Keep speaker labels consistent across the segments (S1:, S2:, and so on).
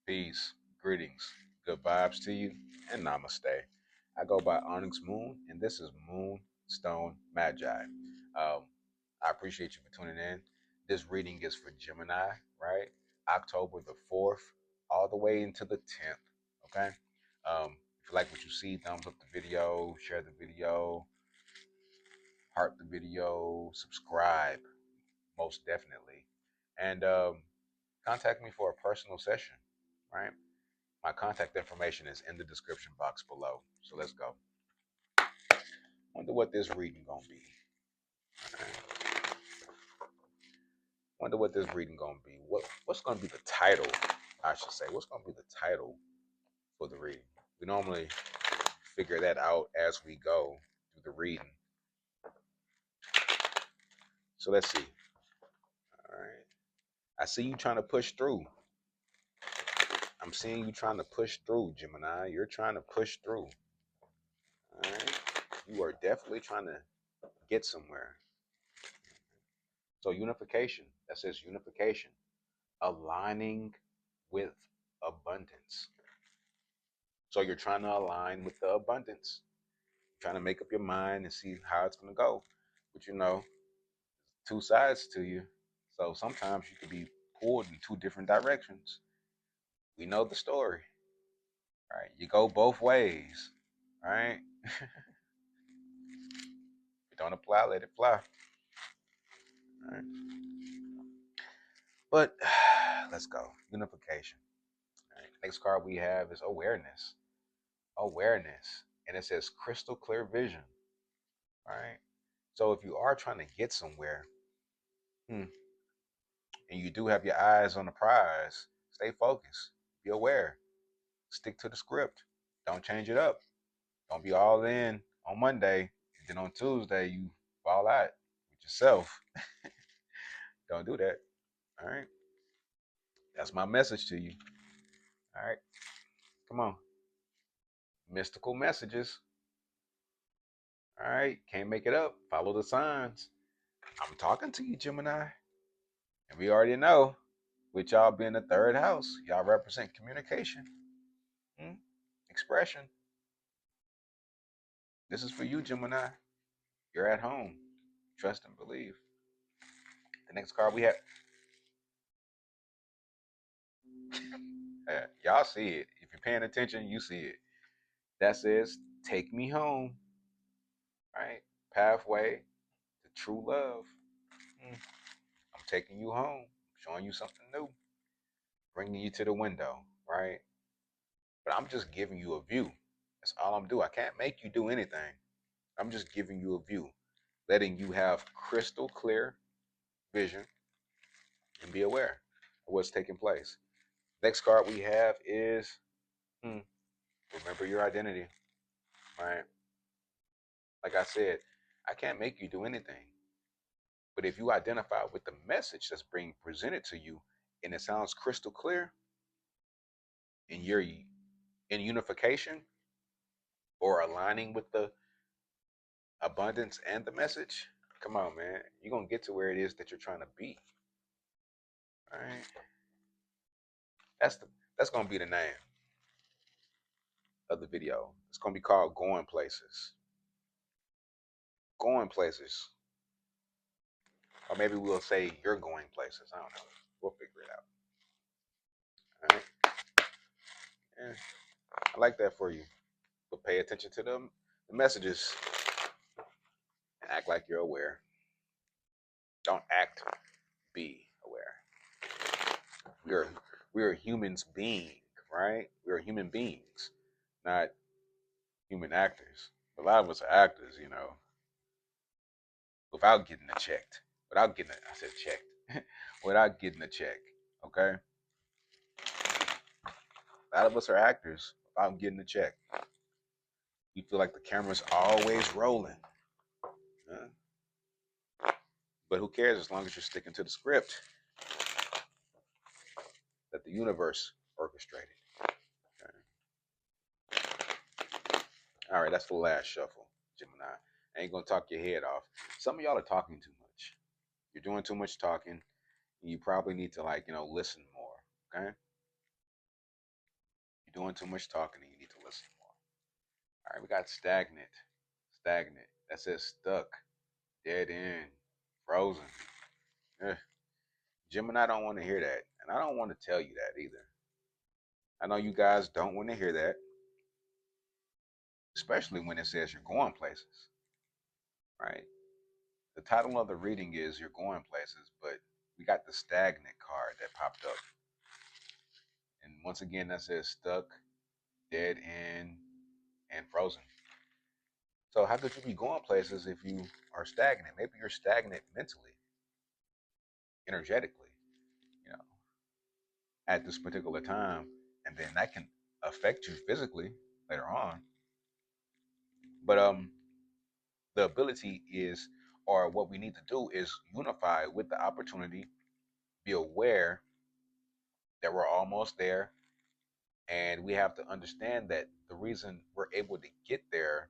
S1: Peace, greetings, good vibes to you, and namaste. I go by Onyx Moon, and this is Moonstone Magi. I appreciate you for tuning in. This reading is for Gemini, right? October the 4th, all the way into the 10th, okay? If you like what you see, thumbs up the video, share the video, heart the video, subscribe, most definitely. And contact me for a personal session, right? My contact information is in the description box below. So let's go. Wonder what this reading gonna be. Wonder what this reading gonna be. What's gonna be the title? I should say. What's gonna be the title for the reading? We normally figure that out as we go through the reading. So let's see. All right. I see you trying to push through. I'm seeing you trying to push through, Gemini. You're trying to push through. All right. You are definitely trying to get somewhere. So unification, that says unification, aligning with abundance. So you're trying to align with the abundance, trying to make up your mind and see how it's going to go. But two sides to you. So sometimes you could be pulled in two different directions. We know the story, right? You go both ways, right? If it don't apply, let it fly. Right? But let's go. Unification. Right? Next card we have is awareness. Awareness. And it says crystal clear vision. Right? So if you are trying to get somewhere, and you do have your eyes on the prize, stay focused. Be aware. Stick to the script. Don't change it up. Don't be all in on Monday, and then on Tuesday you fall out with yourself. Don't do that. All right. That's my message to you. All right. Come on. Mystical messages. All right. Can't make it up. Follow the signs. I'm talking to you, Gemini. And we already know, with y'all being the third house, y'all represent communication, expression. This is for you, Gemini. You're at home. Trust and believe. The next card we have, y'all see it. If you're paying attention, you see it. That says, take me home. Right? Pathway to true love. I'm taking you home, showing you something new, bringing you to the window, right? But I'm just giving you a view. That's all I'm doing. I can't make you do anything. I'm just giving you a view, letting you have crystal clear vision and be aware of what's taking place. Next card we have is remember your identity, right? Like I said, I can't make you do anything. But if you identify with the message that's being presented to you and it sounds crystal clear and you're in unification or aligning with the abundance and the message, come on, man. You're going to get to where it is that you're trying to be. All right. That's the that's going to be the name of the video. It's going to be called Going Places. Going Places. Or maybe we'll say You're Going Places. I don't know. We'll figure it out. All right. Yeah. I like that for you. But pay attention to the messages and act like you're aware. Don't act, be aware. We're we're humans being, right? We're human beings, not human actors. A lot of us are actors, without getting a checked. Without getting I said checked. Without getting a check. Okay? A lot of us are actors without getting a check. You feel like the camera's always rolling. Huh? But who cares as long as you're sticking to the script that the universe orchestrated. Okay? All right, that's the last shuffle, Gemini. I ain't gonna talk your head off. Some of y'all are talking too much. You're doing too much talking. You probably need to listen more. Okay. doing too much talking and you need to listen more. All right, we got stagnant. Stagnant. That says stuck, dead end, frozen. Ugh. Gemini don't want to hear that. And I don't want to tell you that either. I know you guys don't want to hear that, especially when it says you're going places, right? The title of the reading is You're Going Places, but we got the stagnant card that popped up. And once again, that says stuck, dead end, and frozen. So how could you be going places if you are stagnant? Maybe you're stagnant mentally, energetically, you know, at this particular time, and then that can affect you physically later on. But the ability is, or what we need to do is unify with the opportunity, be aware that we're almost there, and we have to understand that the reason we're able to get there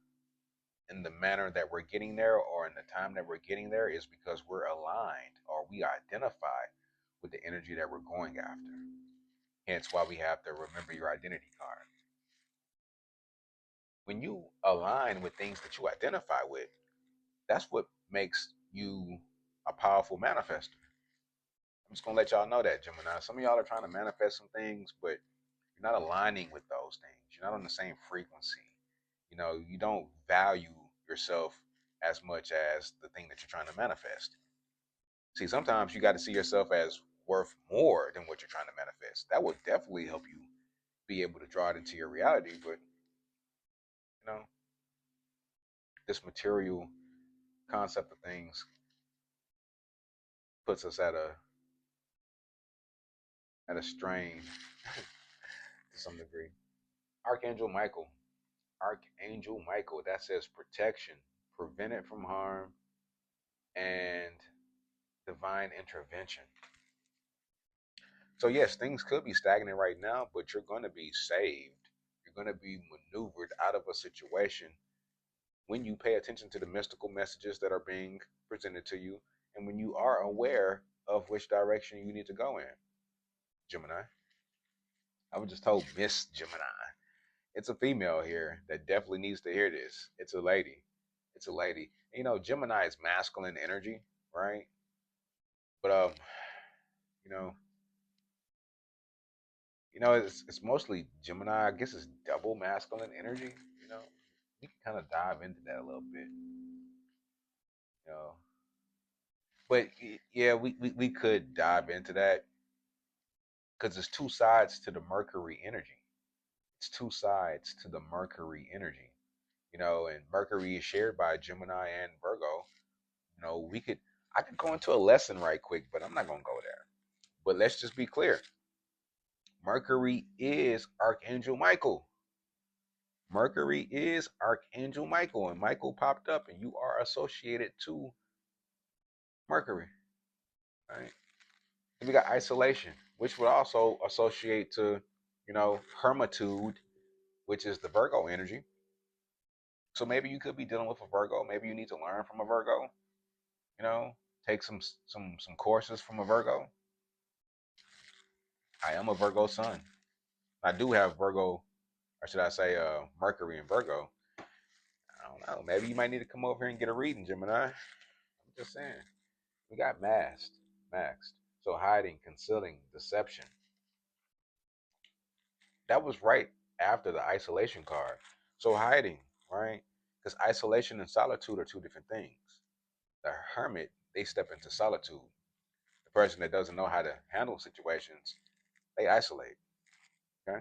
S1: in the manner that we're getting there or in the time that we're getting there is because we're aligned or we identify with the energy that we're going after. Hence why we have to remember your identity card. When you align with things that you identify with, that's what makes you a powerful manifester. I'm just gonna let y'all know that, Gemini. Some of y'all are trying to manifest some things, but you're not aligning with those things. You're not on the same frequency. You don't value yourself as much as the thing that you're trying to manifest. See, sometimes you got to see yourself as worth more than what you're trying to manifest. That will definitely help you be able to draw it into your reality. But you know, this material concept of things puts us at a strain to some degree. Archangel Michael. Archangel Michael, that says protection, prevent it from harm, and divine intervention. So yes, things could be stagnant right now, but you're going to be saved. You're going to be maneuvered out of a situation when you pay attention to the mystical messages that are being presented to you and when you are aware of which direction you need to go in. Gemini. I was just told Miss Gemini. It's a female here that definitely needs to hear this. It's a lady. It's a lady. Gemini is masculine energy, right? But you know, it's mostly Gemini. I guess it's double masculine energy. You know, we can kind of dive into that a little bit. You know, but yeah, we could dive into that because there's two sides to the Mercury energy. It's two sides to the Mercury energy. And Mercury is shared by Gemini and Virgo. I could go into a lesson right quick, but I'm not gonna go there. But let's just be clear. Mercury is Archangel Michael. Mercury is Archangel Michael, and Michael popped up, and you are associated to Mercury. Right? And we got isolation, which would also associate to, hermitude, which is the Virgo energy. So maybe you could be dealing with a Virgo. Maybe you need to learn from a Virgo. You know, take some courses from a Virgo. I am a Virgo sun. I do have Virgo, or should I say, Mercury and Virgo. I don't know. Maybe you might need to come over here and get a reading, Gemini. I'm just saying. We got masked. So hiding, concealing, deception. That was right after the isolation card. So hiding, right? Because isolation and solitude are two different things. The hermit, they step into solitude. The person that doesn't know how to handle situations, they isolate. Okay?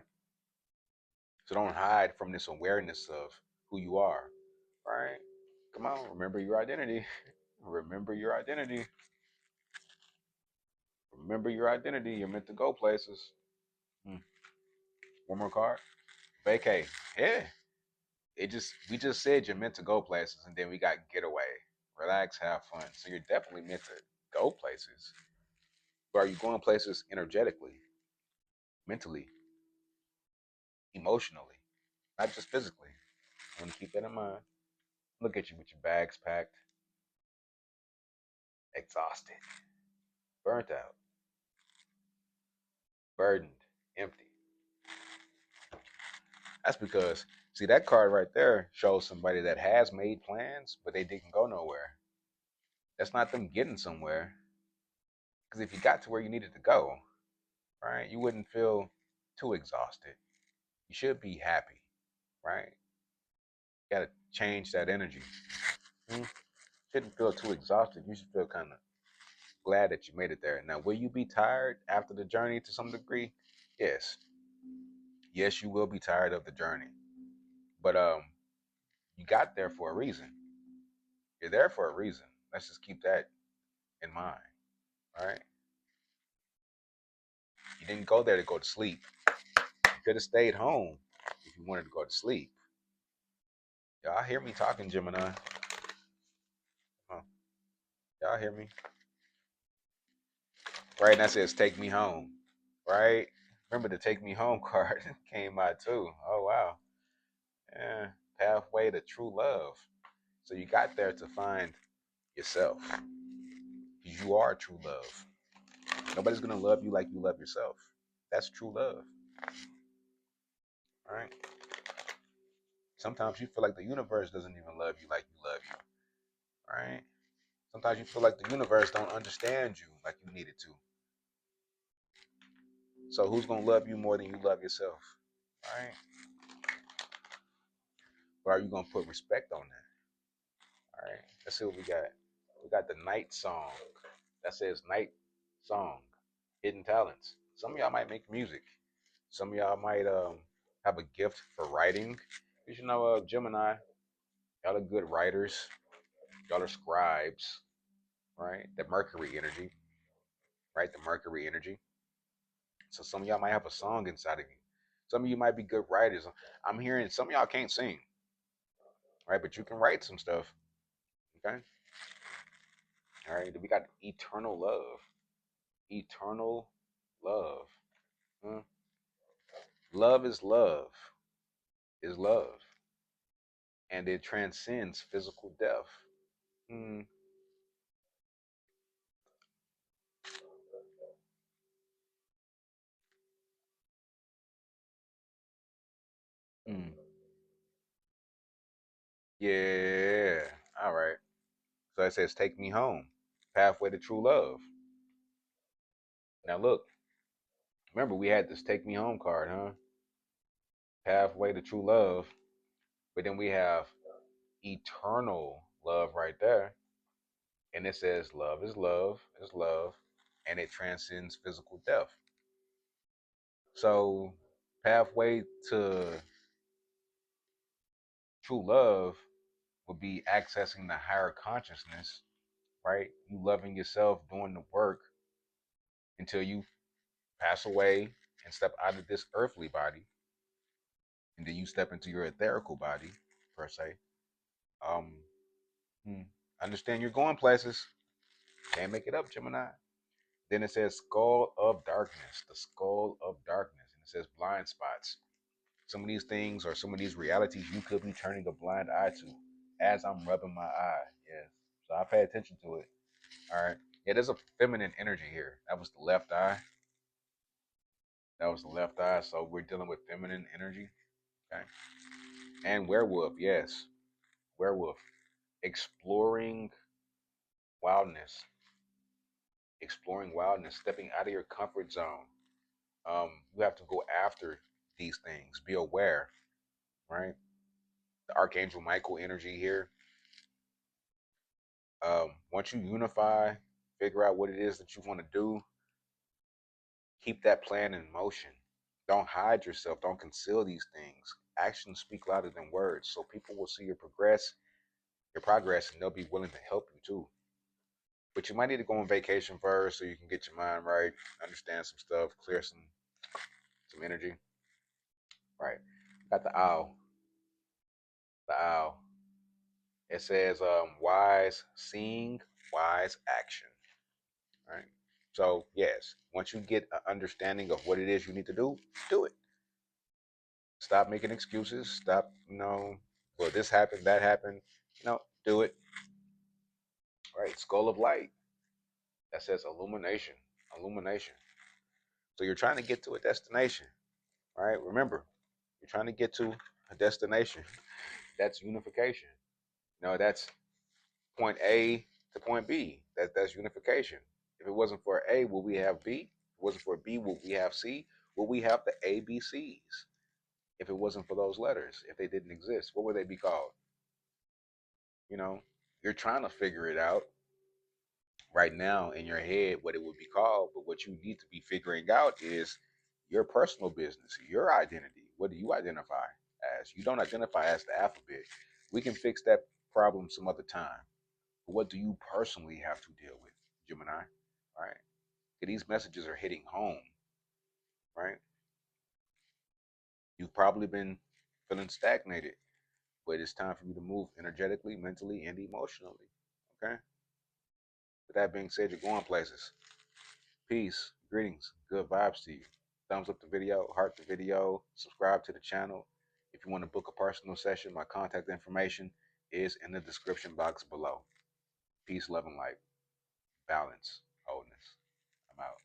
S1: So don't hide from this awareness of who you are. Right? Come on, remember your identity. Remember your identity. Remember your identity. You're meant to go places. Hmm. One more card. Vacay. Yeah. We just said you're meant to go places, and then we got getaway. Relax, have fun. So you're definitely meant to go places. But are you going places energetically, mentally, emotionally, not just physically? I want to keep that in mind. Look at you with your bags packed, exhausted, burnt out, burdened, empty. That's because, see, that card right there shows somebody that has made plans, but they didn't go nowhere. That's not them getting somewhere. Because if you got to where you needed to go, right, you wouldn't feel too exhausted. You should be happy, right? You got to change that energy. Hmm? Shouldn't feel too exhausted. You should feel kind of glad that you made it there. Now, will you be tired after the journey to some degree? Yes. Yes, you will be tired of the journey. But you got there for a reason. You're there for a reason. Let's just keep that in mind. All right. You didn't go there to go to sleep. You could have stayed home if you wanted to go to sleep. Y'all hear me talking, Gemini? Huh. Y'all hear me? Right, and that says take me home. Right? Remember the take me home card came out too. Oh wow. Yeah. Pathway to true love. So you got there to find yourself. Because you are true love. Nobody's gonna love you like you love yourself. That's true love. All right. Sometimes you feel like the universe doesn't even love you like you love you. All right. Sometimes you feel like the universe don't understand you like you need it to. So who's gonna love you more than you love yourself? All right. But are you gonna put respect on that? All right. Let's see what we got. We got the night song. That says night song. Hidden talents. Some of y'all might make music. Some of y'all might have a gift for writing. Because you know, Gemini, y'all are good writers. Y'all are scribes, right? The Mercury energy, right? The Mercury energy. So some of y'all might have a song inside of you. Some of you might be good writers. I'm hearing some of y'all can't sing, right? But you can write some stuff. Okay. All right. We got eternal love. Eternal love. Hmm. Love is love. Is love. And it transcends physical death. Hmm. Hmm. Yeah. All right. So it says, take me home. Pathway to true love. Now look, remember we had this take me home card, huh? Pathway to true love. But then we have eternal love right there. And it says love is love, and it transcends physical death. So pathway to true love would be accessing the higher consciousness, right? You loving yourself, doing the work until you pass away and step out of this earthly body, and then you step into your etherical body, per se. Um, hmm, understand you're going places. Can't make it up, Gemini. Then it says skull of darkness, the skull of darkness. And it says blind spots. Some of these things or some of these realities you could be turning a blind eye to as I'm rubbing my eye. Yes. So I pay attention to it. All right. Yeah, there's a feminine energy here. That was the left eye. That was the left eye. So we're dealing with feminine energy. Okay. And werewolf, yes. Werewolf. Exploring wildness. Exploring wildness. Stepping out of your comfort zone. You have to go after these things. Be aware, right? The Archangel Michael energy here. Once you unify, figure out what it is that you want to do, keep that plan in motion. Don't hide yourself. Don't conceal these things. Actions speak louder than words. So people will see your progress, and they'll be willing to help you too. But you might need to go on vacation first so you can get your mind right, understand some stuff, clear some energy. Right. Got the owl. The owl. It says wise seeing, wise action. Right. So yes, once you get an understanding of what it is you need to do it. Stop making excuses. Stop, well, this happened, that happened. Do it. Right. Skull of light. That says illumination. Illumination. So you're trying to get to a destination. Right. Remember, You're trying to get to a destination. That's unification. That's point A to point B. That's unification. If it wasn't for A, would we have B? If it wasn't for B, would we have C? Would we have the ABCs? If it wasn't for those letters, if they didn't exist, what would they be called? You know, you're trying to figure it out right now in your head what it would be called, but what you need to be figuring out is your personal business, your identity. What do you identify as? You don't identify as the alphabet. We can fix that problem some other time. But what do you personally have to deal with, Gemini? Right? These messages are hitting home, right? You've probably been feeling stagnated, but it's time for you to move energetically, mentally, and emotionally. Okay? With that being said, you're going places. Peace, greetings, good vibes to you. Thumbs up the video, heart the video, subscribe to the channel. If you want to book a personal session, my contact information is in the description box below. Peace, love, and light. Balance, wholeness. I'm out.